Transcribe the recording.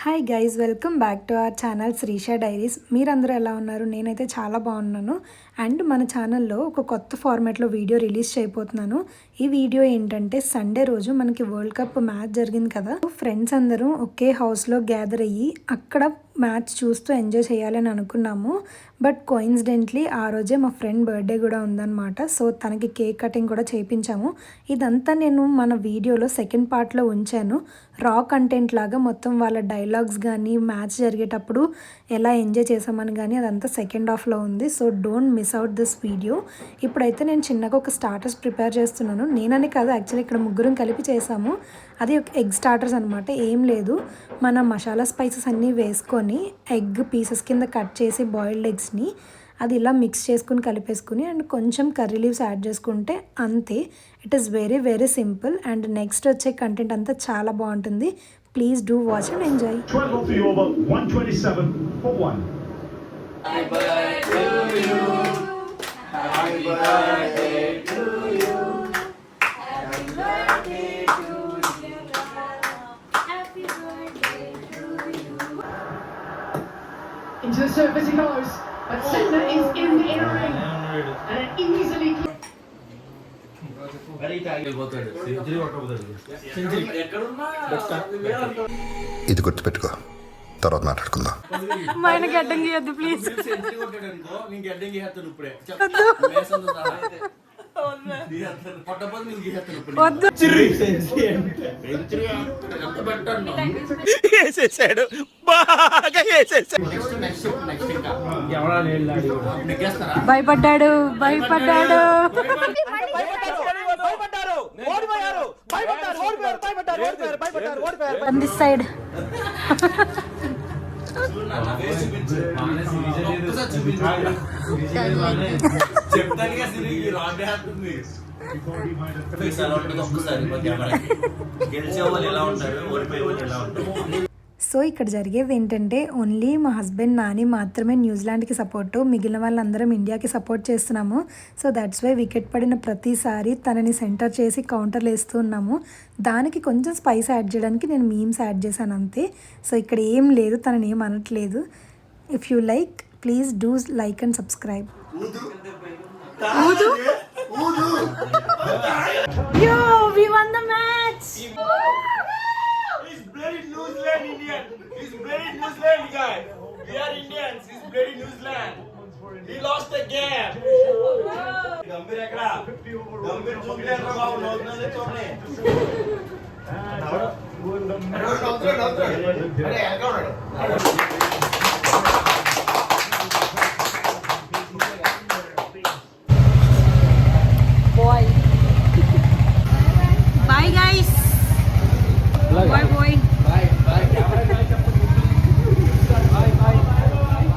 Hi guys, welcome back to our channel Srisha diaries. మీరందరూ ఎలా ఉన్నారు? నేనైతే చాలా బాగున్నాను. అండ్ మన ఛానల్లో ఒక కొత్త ఫార్మాట్లో వీడియో రిలీజ్ చేయబోతున్నాను. ఈ వీడియో ఏంటంటే సండే రోజు మనకి వరల్డ్ కప్ మ్యాచ్ జరిగింది కదా, ఫ్రెండ్స్ అందరూ ఒకే హౌస్లో గ్యాదర్ అయ్యి అక్కడ మ్యాచ్ చూస్తూ ఎంజాయ్ చేయాలని అనుకున్నాము. బట్ కోయిన్సిడెంట్లీ ఆ రోజే మా ఫ్రెండ్ బర్త్డే కూడా ఉందన్నమాట. సో తనకి కేక్ కటింగ్ కూడా చేయించాము. ఇదంతా నేను మన వీడియోలో సెకండ్ పార్ట్లో ఉంచాను. రా కంటెంట్ లాగా మొత్తం వాళ్ళ డైలాగ్స్ కానీ మ్యాచ్ జరిగేటప్పుడు ఎలా ఎంజాయ్ చేసామని కానీ అదంతా సెకండ్ హాఫ్లో ఉంది. So don't miss out this video. ఇప్పుడైతే నేను చిన్నగా ఒక స్టార్టర్స్ ప్రిపేర్ చేస్తున్నాను. నేనని కాదు, యాక్చువల్లీ ఇక్కడ ముగ్గురం కలిపి చేసాము. అది ఒక ఎగ్ స్టార్టర్స్ అనమాట. ఏం లేదు, మన మసాలా స్పైసెస్ అన్నీ వేసుకొని ఎగ్ పీసెస్ కింద కట్ చేసి బాయిల్డ్ ఎగ్స్ని అది ఇలా మిక్స్ చేసుకుని కలిపేసుకుని అండ్ కొంచెం కర్రీ లీవ్స్ యాడ్ చేసుకుంటే అంతే. It is very very simple. And next వచ్చే కంటెంట్ అంతా చాలా బాగుంటుంది. Please do watch and enjoy. Into the surface he goes, but Senna is in the inner ring and it easily. ఇది గుర్తుపెట్టుకో, తర్వాత మాట్లాడుకుందాం. మా ఆయన గడ్డం గీయద్దు ప్లీజ్. వేసేసాడు, బాగా వేసేసాడు. భయపడ్డాడు. On this side. సో ఇక్కడ జరిగేది ఏంటంటే ఓన్లీ మా హస్బెండ్ నాని మాత్రమే న్యూజిలాండ్కి సపోర్టు, మిగిలిన వాళ్ళందరం ఇండియాకి సపోర్ట్ చేస్తున్నాము. సో దట్స్ వై వికెట్ పడిన ప్రతిసారి తనని సెంటర్ చేసి కౌంటర్లు వేస్తూ ఉన్నాము. దానికి కొంచెం స్పైస్ యాడ్ చేయడానికి నేను మీమ్స్ యాడ్ చేశాను అంతే. సో ఇక్కడ ఏం లేదు, తనని ఏం అనట్లేదు. If you like please do like and subscribe. Yo, we won the match. He's bloody New Zealand Indian. He's bloody New Zealand guy. We are Indians. He's bloody New Zealand. He lost the game. Gambhir ekada? Gambhir chukle ra babu nodnale chorne. Are ekka unnadu.